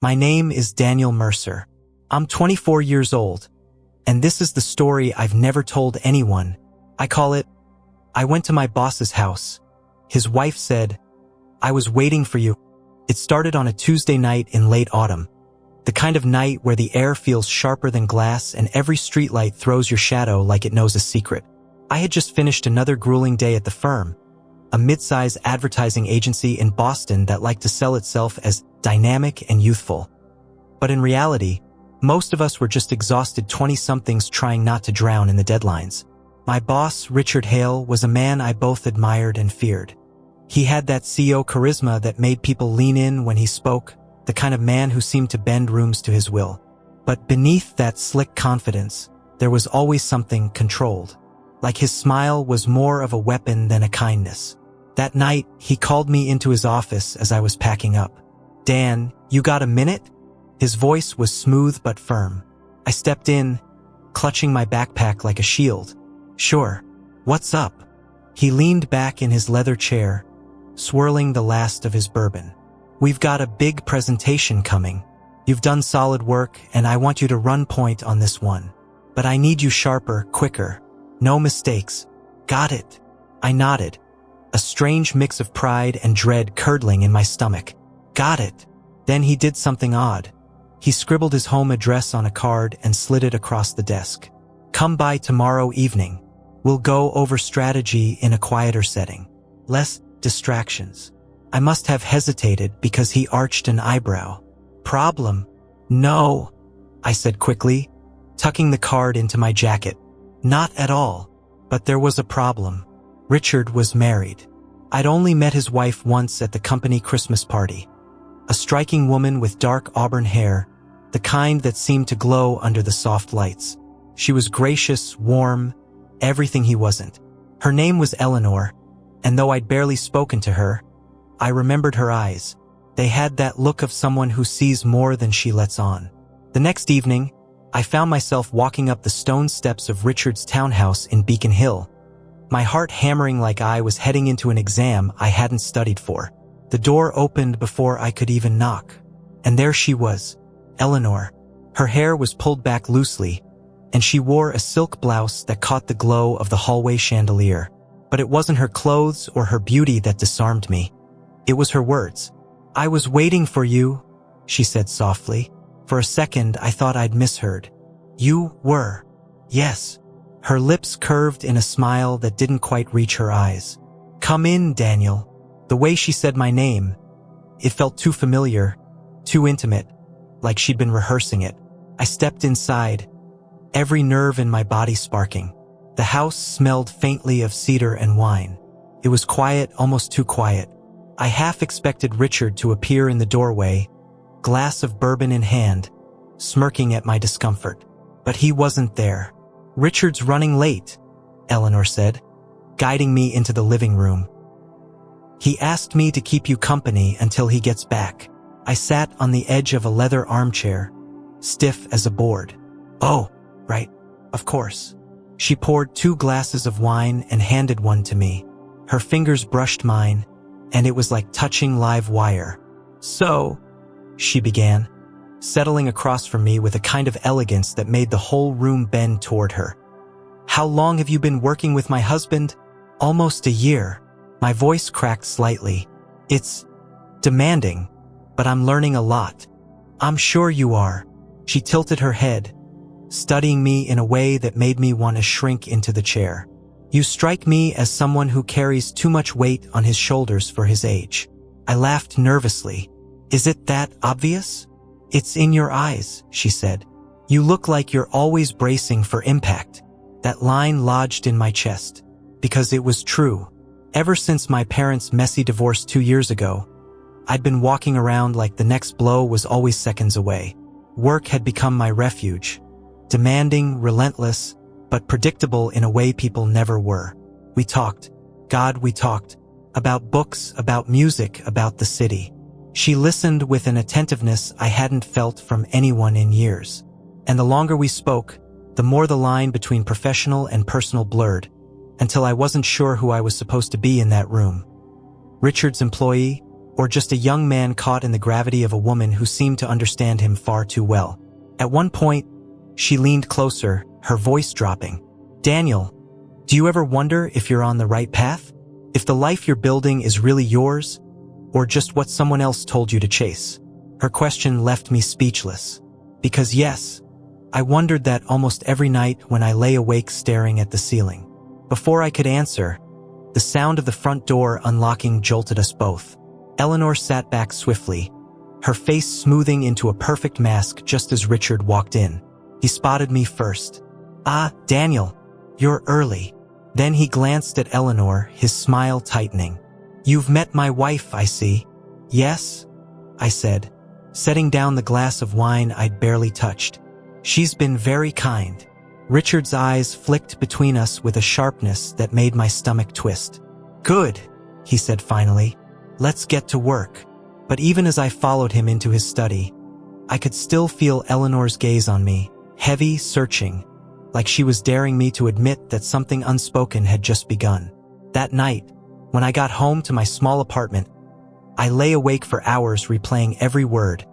My name is Daniel Mercer. I'm 24 years old, and this is the story I've never told anyone. I call it, I went to my boss's house. His wife said, I was waiting for you. It started on a Tuesday night in late autumn. The kind of night where the air feels sharper than glass and every streetlight throws your shadow like it knows a secret. I had just finished another grueling day at the firm, a mid-size advertising agency in Boston that liked to sell itself as dynamic and youthful. But in reality, most of us were just exhausted 20-somethings trying not to drown in the deadlines. My boss, Richard Hale, was a man I both admired and feared. He had that CEO charisma that made people lean in when he spoke, the kind of man who seemed to bend rooms to his will. But beneath that slick confidence, there was always something controlled. Like his smile was more of a weapon than a kindness. That night, he called me into his office as I was packing up. Dan, you got a minute? His voice was smooth but firm. I stepped in, clutching my backpack like a shield. Sure. What's up? He leaned back in his leather chair, swirling the last of his bourbon. We've got a big presentation coming. You've done solid work, and I want you to run point on this one. But I need you sharper, quicker. No mistakes. Got it. I nodded, a strange mix of pride and dread curdling in my stomach. Got it. Then he did something odd. He scribbled his home address on a card and slid it across the desk. Come by tomorrow evening. We'll go over strategy in a quieter setting. Less distractions. I must have hesitated because he arched an eyebrow. Problem? No, I said quickly, tucking the card into my jacket. Not at all. But there was a problem. Richard was married. I'd only met his wife once at the company Christmas party. A striking woman with dark auburn hair, the kind that seemed to glow under the soft lights. She was gracious, warm, everything he wasn't. Her name was Eleanor, and though I'd barely spoken to her, I remembered her eyes. They had that look of someone who sees more than she lets on. The next evening, I found myself walking up the stone steps of Richard's townhouse in Beacon Hill, my heart hammering like I was heading into an exam I hadn't studied for. The door opened before I could even knock, and there she was, Eleanor. Her hair was pulled back loosely, and she wore a silk blouse that caught the glow of the hallway chandelier. But it wasn't her clothes or her beauty that disarmed me. It was her words. I was waiting for you, she said softly. For a second, I thought I'd misheard. You were. Yes. Her lips curved in a smile that didn't quite reach her eyes. Come in, Daniel. The way she said my name, it felt too familiar, too intimate, like she'd been rehearsing it. I stepped inside, every nerve in my body sparking. The house smelled faintly of cedar and wine. It was quiet, almost too quiet. I half expected Richard to appear in the doorway, glass of bourbon in hand, smirking at my discomfort. But he wasn't there. Richard's running late, Eleanor said, guiding me into the living room. He asked me to keep you company until he gets back. I sat on the edge of a leather armchair, stiff as a board. Oh, right, of course. She poured 2 glasses of wine and handed one to me. Her fingers brushed mine, and it was like touching live wire. So, she began, settling across from me with a kind of elegance that made the whole room bend toward her. How long have you been working with my husband? Almost a year. My voice cracked slightly. It's demanding, but I'm learning a lot. I'm sure you are. She tilted her head, studying me in a way that made me want to shrink into the chair. You strike me as someone who carries too much weight on his shoulders for his age. I laughed nervously. Is it that obvious? It's in your eyes, she said. You look like you're always bracing for impact. That line lodged in my chest, because it was true. Ever since my parents' messy divorce 2 years ago, I'd been walking around like the next blow was always seconds away. Work had become my refuge, demanding, relentless, but predictable in a way people never were. We talked. God, we talked. About books, about music, about the city. She listened with an attentiveness I hadn't felt from anyone in years. And the longer we spoke, the more the line between professional and personal blurred, until I wasn't sure who I was supposed to be in that room. Richard's employee, or just a young man caught in the gravity of a woman who seemed to understand him far too well. At one point, she leaned closer, her voice dropping. "Daniel, do you ever wonder if you're on the right path? If the life you're building is really yours, or just what someone else told you to chase?" Her question left me speechless. Because yes, I wondered that almost every night when I lay awake staring at the ceiling. Before I could answer, the sound of the front door unlocking jolted us both. Eleanor sat back swiftly, her face smoothing into a perfect mask just as Richard walked in. He spotted me first. "Ah, Daniel, you're early." Then he glanced at Eleanor, his smile tightening. "You've met my wife, I see." "Yes," I said, setting down the glass of wine I'd barely touched. "She's been very kind." Richard's eyes flicked between us with a sharpness that made my stomach twist. "Good," he said finally. "Let's get to work." But even as I followed him into his study, I could still feel Eleanor's gaze on me, heavy, searching, like she was daring me to admit that something unspoken had just begun. That night, when I got home to my small apartment, I lay awake for hours replaying every word,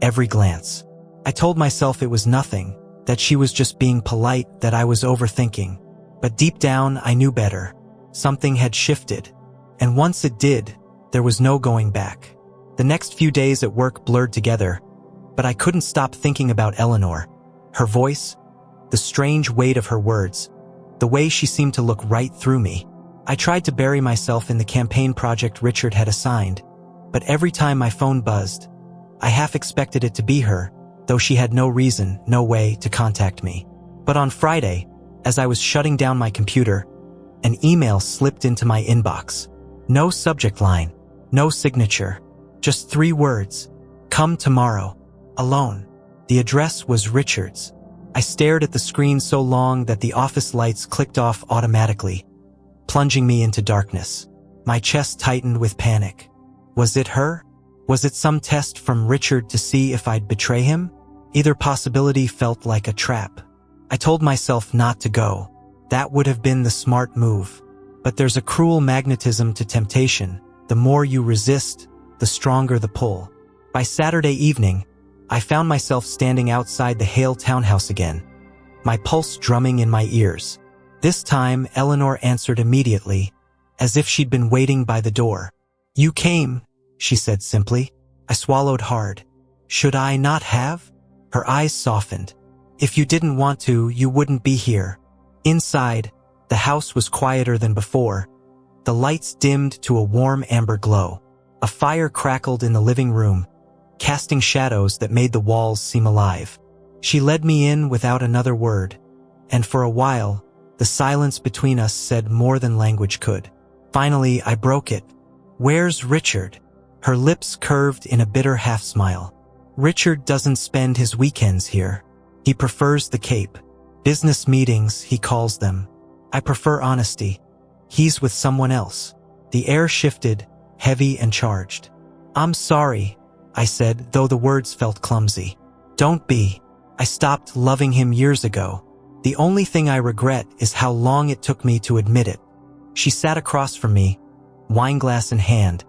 every glance. I told myself it was nothing, that she was just being polite, that I was overthinking. But deep down, I knew better. Something had shifted. And once it did, there was no going back. The next few days at work blurred together, but I couldn't stop thinking about Eleanor. Her voice, the strange weight of her words, the way she seemed to look right through me. I tried to bury myself in the campaign project Richard had assigned, but every time my phone buzzed, I half expected it to be her, though she had no reason, no way to contact me. But on Friday, as I was shutting down my computer, an email slipped into my inbox. No subject line, no signature, just 3 words: "Come tomorrow, alone." The address was Richard's. I stared at the screen so long that the office lights clicked off automatically, plunging me into darkness. My chest tightened with panic. Was it her? Was it some test from Richard to see if I'd betray him? Either possibility felt like a trap. I told myself not to go. That would have been the smart move. But there's a cruel magnetism to temptation. The more you resist, the stronger the pull. By Saturday evening, I found myself standing outside the Hale townhouse again, my pulse drumming in my ears. This time, Eleanor answered immediately, as if she'd been waiting by the door. "You came," she said simply. I swallowed hard. Should I not have? Her eyes softened. "If you didn't want to, you wouldn't be here." Inside, the house was quieter than before. The lights dimmed to a warm amber glow. A fire crackled in the living room, casting shadows that made the walls seem alive. She led me in without another word, and for a while, the silence between us said more than language could. Finally, I broke it. "Where's Richard?" Her lips curved in a bitter half-smile. "Richard doesn't spend his weekends here. He prefers the Cape. Business meetings, he calls them. I prefer honesty. He's with someone else." The air shifted, heavy and charged. "I'm sorry," I said, though the words felt clumsy. "Don't be. I stopped loving him years ago. The only thing I regret is how long it took me to admit it." She sat across from me, wineglass in hand,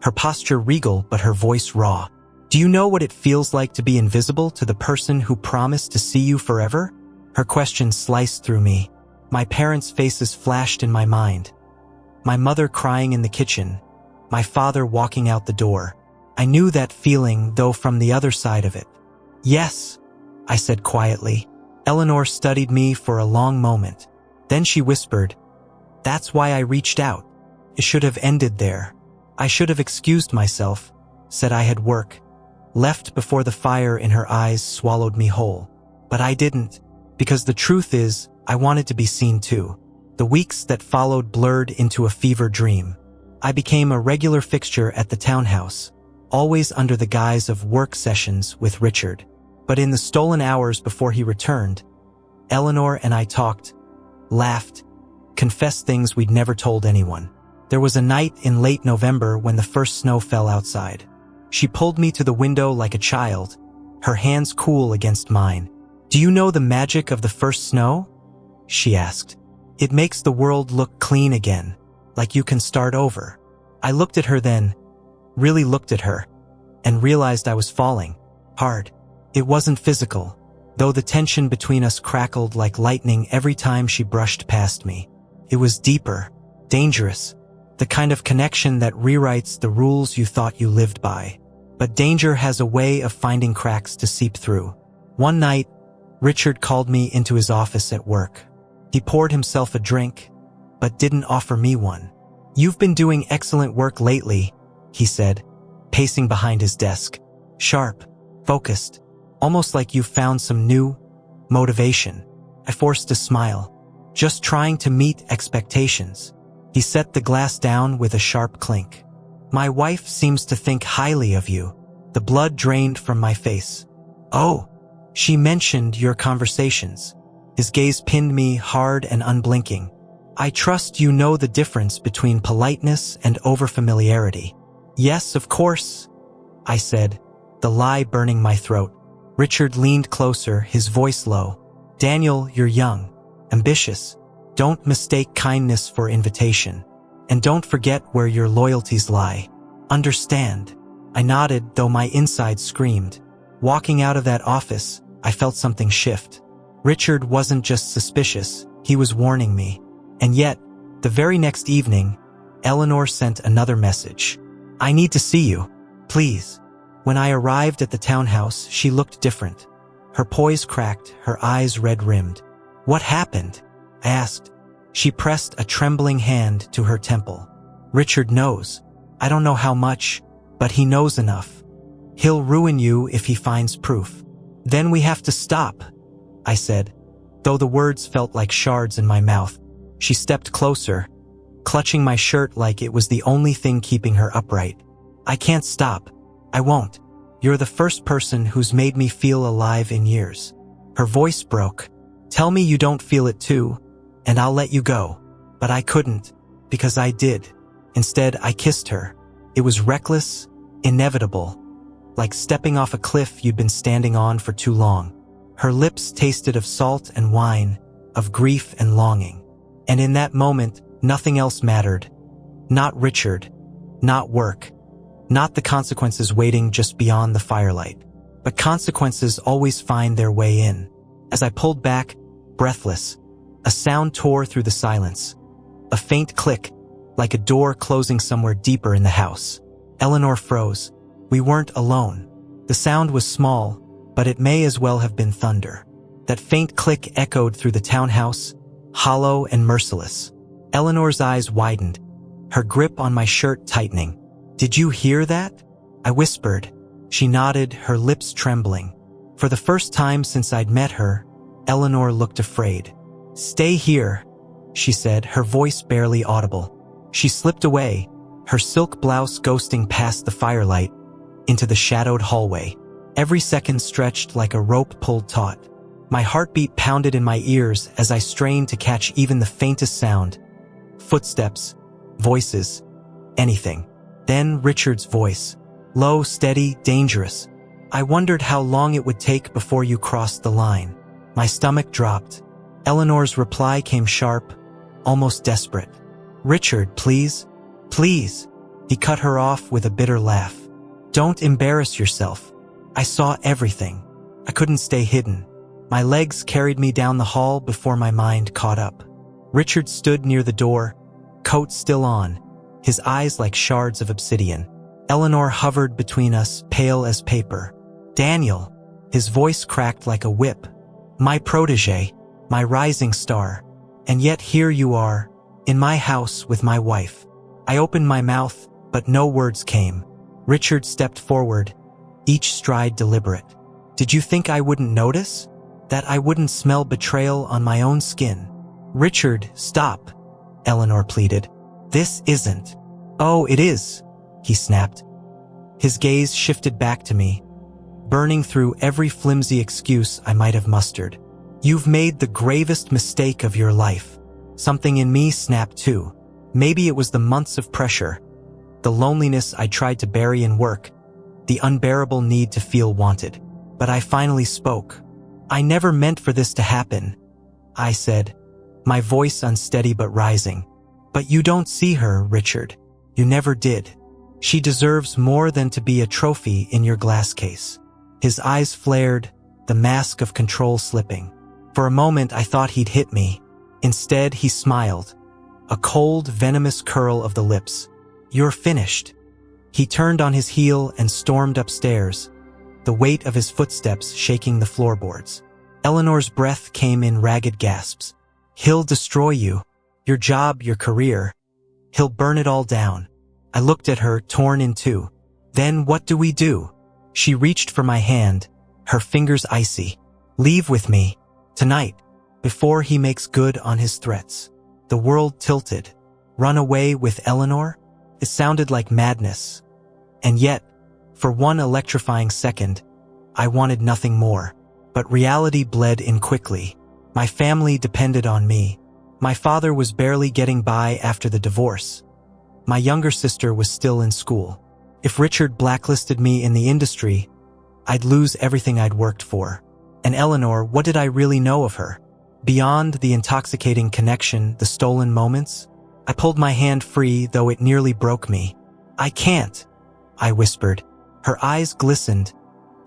her posture regal but her voice raw. "Do you know what it feels like to be invisible to the person who promised to see you forever?" Her question sliced through me. My parents' faces flashed in my mind. My mother crying in the kitchen, my father walking out the door. I knew that feeling, though from the other side of it. "Yes," I said quietly. Eleanor studied me for a long moment. Then she whispered, "That's why I reached out. It should have ended there. I should have excused myself, said I had work, left before the fire in her eyes swallowed me whole. But I didn't, because the truth is, I wanted to be seen too." The weeks that followed blurred into a fever dream. I became a regular fixture at the townhouse, always under the guise of work sessions with Richard. But in the stolen hours before he returned, Eleanor and I talked, laughed, confessed things we'd never told anyone. There was a night in late November when the first snow fell outside. She pulled me to the window like a child, her hands cool against mine. "Do you know the magic of the first snow?" she asked. "It makes the world look clean again, like you can start over." I looked at her then, really looked at her, and realized I was falling. Hard. It wasn't physical, though the tension between us crackled like lightning every time she brushed past me. It was deeper, dangerous, the kind of connection that rewrites the rules you thought you lived by. But danger has a way of finding cracks to seep through. One night, Richard called me into his office at work. He poured himself a drink, but didn't offer me one. "You've been doing excellent work lately," he said, pacing behind his desk. "Sharp, focused, almost like you've found some new motivation." I forced a smile, just trying to meet expectations. He set the glass down with a sharp clink. "My wife seems to think highly of you." The blood drained from my face. "Oh, she mentioned your conversations." His gaze pinned me hard and unblinking. "I trust you know the difference between politeness and overfamiliarity." "Yes, of course," I said, the lie burning my throat. Richard leaned closer, his voice low. "Daniel, you're young, ambitious. Don't mistake kindness for invitation. And don't forget where your loyalties lie. Understand?" I nodded, though my inside screamed. Walking out of that office, I felt something shift. Richard wasn't just suspicious, he was warning me. And yet, the very next evening, Eleanor sent another message. "I need to see you, please." When I arrived at the townhouse, she looked different. Her poise cracked, her eyes red-rimmed. "What happened?" I asked. She pressed a trembling hand to her temple. "Richard knows. I don't know how much, but he knows enough. He'll ruin you if he finds proof." "Then we have to stop," I said, though the words felt like shards in my mouth. She stepped closer, clutching my shirt like it was the only thing keeping her upright. "I can't stop. I won't. You're the first person who's made me feel alive in years." Her voice broke. "Tell me you don't feel it too, and I'll let you go." But I couldn't, because I did. Instead, I kissed her. It was reckless, inevitable, like stepping off a cliff you'd been standing on for too long. Her lips tasted of salt and wine, of grief and longing. And in that moment, nothing else mattered. Not Richard, not work, not the consequences waiting just beyond the firelight. But consequences always find their way in. As I pulled back, breathless, a sound tore through the silence. A faint click, like a door closing somewhere deeper in the house. Eleanor froze. We weren't alone. The sound was small, but it may as well have been thunder. That faint click echoed through the townhouse, hollow and merciless. Eleanor's eyes widened, her grip on my shirt tightening. "Did you hear that?" I whispered. She nodded, her lips trembling. For the first time since I'd met her, Eleanor looked afraid. "Stay here," she said, her voice barely audible. She slipped away, her silk blouse ghosting past the firelight, into the shadowed hallway. Every second stretched like a rope pulled taut. My heartbeat pounded in my ears as I strained to catch even the faintest sound. Footsteps, voices, anything. Then Richard's voice. Low, steady, dangerous. "I wondered how long it would take before you crossed the line." My stomach dropped. Eleanor's reply came sharp, almost desperate. "Richard, please, please." He cut her off with a bitter laugh. "Don't embarrass yourself. I saw everything. I couldn't stay hidden." My legs carried me down the hall before my mind caught up. Richard stood near the door, coat still on, his eyes like shards of obsidian. Eleanor hovered between us, pale as paper. "Daniel," his voice cracked like a whip. "My protege, my rising star. And yet here you are, in my house with my wife." I opened my mouth, but no words came. Richard stepped forward, each stride deliberate. "Did you think I wouldn't notice? That I wouldn't smell betrayal on my own skin?" "Richard, stop," Eleanor pleaded. "This isn't." "Oh, it is," he snapped. His gaze shifted back to me, burning through every flimsy excuse I might have mustered. "You've made the gravest mistake of your life." Something in me snapped too. Maybe it was the months of pressure, the loneliness I tried to bury in work, the unbearable need to feel wanted. But I finally spoke. "I never meant for this to happen," I said, my voice unsteady but rising. "But you don't see her, Richard. You never did. She deserves more than to be a trophy in your glass case. His eyes flared, the mask of control slipping. For a moment I thought he'd hit me. Instead, he smiled. A cold, venomous curl of the lips. You're finished. He turned on his heel and stormed upstairs, the weight of his footsteps shaking the floorboards. Eleanor's breath came in ragged gasps. He'll destroy you. Your job, your career. He'll burn it all down. I looked at her, torn in two. Then what do we do? She reached for my hand, her fingers icy. Leave with me. Tonight. Before he makes good on his threats. The world tilted. Run away with Eleanor? It sounded like madness. And yet, for one electrifying second, I wanted nothing more. But reality bled in quickly. My family depended on me. My father was barely getting by after the divorce. My younger sister was still in school. If Richard blacklisted me in the industry, I'd lose everything I'd worked for. And Eleanor, what did I really know of her? Beyond the intoxicating connection, the stolen moments? I pulled my hand free, though it nearly broke me. I can't, I whispered. Her eyes glistened,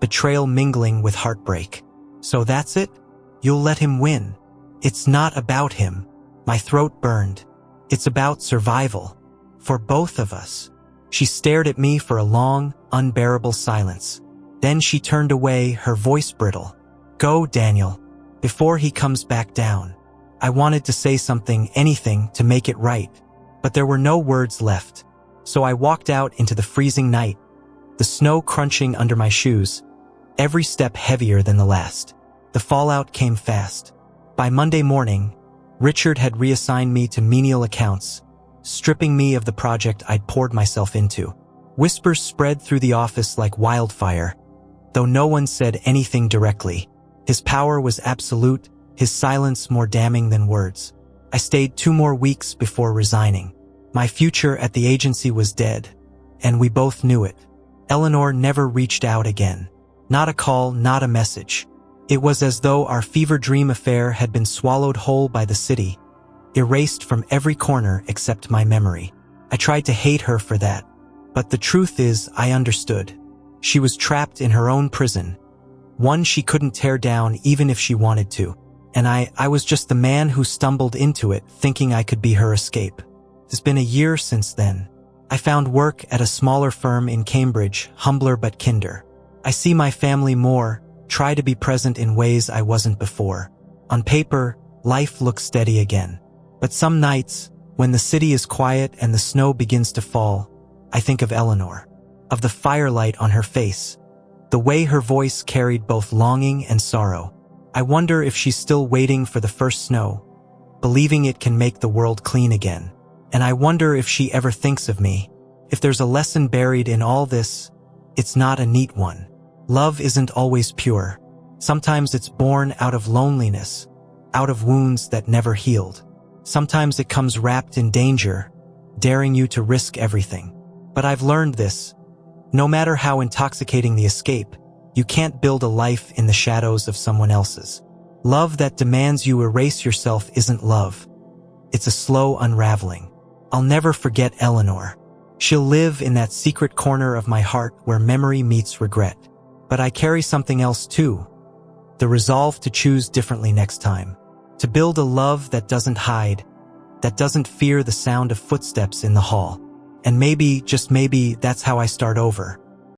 betrayal mingling with heartbreak. So that's it? You'll let him win? It's not about him. My throat burned. It's about survival. For both of us. She stared at me for a long, unbearable silence. Then she turned away, her voice brittle. Go, Daniel. Before he comes back down. I wanted to say something, anything, to make it right. But there were no words left. So I walked out into the freezing night, the snow crunching under my shoes, every step heavier than the last. The fallout came fast. By Monday morning, Richard had reassigned me to menial accounts, stripping me of the project I'd poured myself into. Whispers spread through the office like wildfire, though no one said anything directly. His power was absolute, his silence more damning than words. I stayed 2 more weeks before resigning. My future at the agency was dead, and we both knew it. Eleanor never reached out again. Not a call, not a message. It was as though our fever dream affair had been swallowed whole by the city, erased from every corner except my memory. I tried to hate her for that, but the truth is I understood. She was trapped in her own prison, one she couldn't tear down even if she wanted to. And I was just the man who stumbled into it, thinking I could be her escape. It's been a year since then. I found work at a smaller firm in Cambridge, humbler but kinder. I see my family more, try to be present in ways I wasn't before. On paper, life looks steady again. But some nights, when the city is quiet and the snow begins to fall, I think of Eleanor, of the firelight on her face, the way her voice carried both longing and sorrow. I wonder if she's still waiting for the first snow, believing it can make the world clean again. And I wonder if she ever thinks of me. If there's a lesson buried in all this, it's not a neat one. Love isn't always pure. Sometimes it's born out of loneliness, out of wounds that never healed. Sometimes it comes wrapped in danger, daring you to risk everything. But I've learned this. No matter how intoxicating the escape, you can't build a life in the shadows of someone else's. Love that demands you erase yourself isn't love. It's a slow unraveling. I'll never forget Eleanor. She'll live in that secret corner of my heart where memory meets regret. But I carry something else too. The resolve to choose differently next time. To build a love that doesn't hide, that doesn't fear the sound of footsteps in the hall. And maybe, just maybe, that's how I start over.